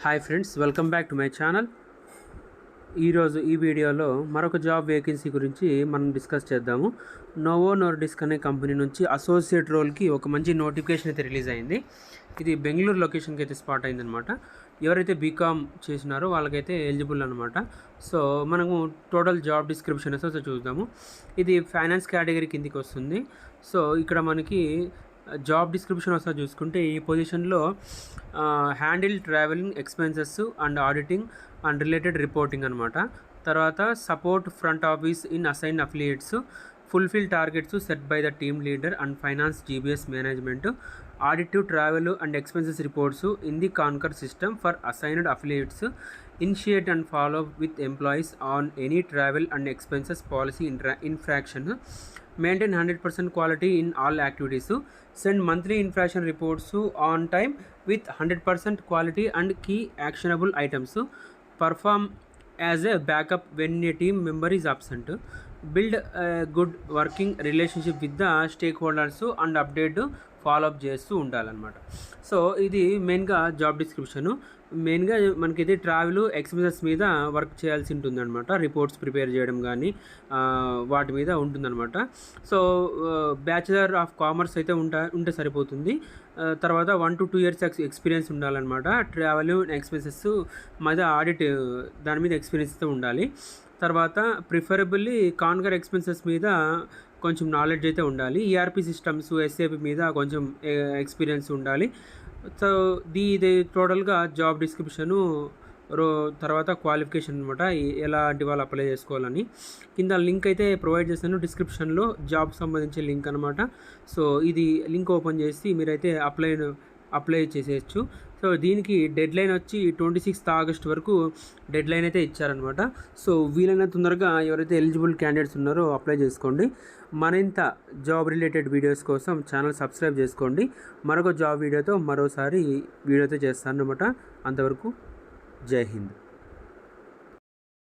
Hi friends, welcome back to my channel. ఈరోజు ఈ వీడియోలో మరొక జాబ్ వేకెన్సీ గురించి మనం డిస్కస్ చేద్దాము. నోవో నోర్డిస్క్ అనే కంపెనీ నుంచి అసోసియేట్ రోల్కి ఒక మంచి నోటిఫికేషన్ అయితే రిలీజ్ అయింది. ఇది బెంగళూరు లొకేషన్కి అయితే స్పాట్ అయిందనమాట. ఎవరైతే బీకామ్ చేసినారో వాళ్ళకైతే ఎలిజిబుల్ అనమాట. సో మనము టోటల్ జాబ్ డిస్క్రిప్షన్ అయితే చూద్దాము. ఇది ఫైనాన్స్ కేటగిరీ కిందికి వస్తుంది. సో ఇక్కడ మనకి జాబ్ డిస్క్రిప్షన్ ఒకసారి చూసుకుంటే ఈ పొజిషన్లో handle travelling expenses and auditing and related reporting అనమాట. తర్వాత support front office in assign affiliates, fulfil targets set by the team leader and finance GBs management, additive travel and expenses reports in the conquer system for assigned affiliates, initiate and follow with employees on any travel and expenses policy infarction, maintain 100% quality in all activities, send monthly infraction reports on time with 100% quality and key actionable items, perform as a backup when a team member is absent, build a good working relationship with the stakeholders and update follow up చేస్తూ ఉండాలన్నమాట. So ఇది మెయిన్గా job description. మెయిన్గా మనకైతే travel expenses మీద work చేయాల్సి ఉంటుందన్నమాట. Reports prepare చేయడం కానీ వాటి మీద ఉంటుందన్నమాట. సో బ్యాచిలర్ ఆఫ్ కామర్స్ అయితే ఉంటే సరిపోతుంది. తర్వాత 1 to 2 years ఎక్స్పీరియన్స్ ఉండాలన్నమాట. ట్రావెల్ ఎక్స్పెన్సెస్ మీద ఆడిట్ దాని మీద ఎక్స్పీరియన్స్ అయితే ఉండాలి. తర్వాత ప్రిఫరబుల్లీ కాన్కర్ ఎక్స్పెన్సెస్ మీద కొంచెం నాలెడ్జ్ అయితే ఉండాలి. ఈఆర్పి సిస్టమ్స్, ఎస్ఏపి మీద కొంచెం ఎక్స్పీరియన్స్ ఉండాలి. సో ఇది టోటల్గా జాబ్ డిస్క్రిప్షను. తర్వాత క్వాలిఫికేషన్ అనమాట, ఎలాంటి వాళ్ళు అప్లై చేసుకోవాలని. కింద లింక్ అయితే ప్రొవైడ్ చేస్తాను డిస్క్రిప్షన్లో, జాబ్ సంబంధించిన లింక్ అనమాట. సో ఇది లింక్ ఓపెన్ చేసి మీరైతే అప్లై చేసేయచ్చు. సో దీనికి డెడ్ లైన్ వచ్చి 26th August వరకు డెడ్ లైన్ అయితే ఇచ్చారనమాట. సో వీలైన తొందరగా ఎవరైతే ఎలిజిబుల్ క్యాండిడేట్స్ ఉన్నారో అప్లై చేసుకోండి. మరింత జాబ్ రిలేటెడ్ వీడియోస్ కోసం ఛానల్ సబ్స్క్రైబ్ చేసుకోండి. మరొక జాబ్ వీడియోతో మరోసారి వీడియోతో చేస్తాను అనమాట. అంతవరకు జై హింద్.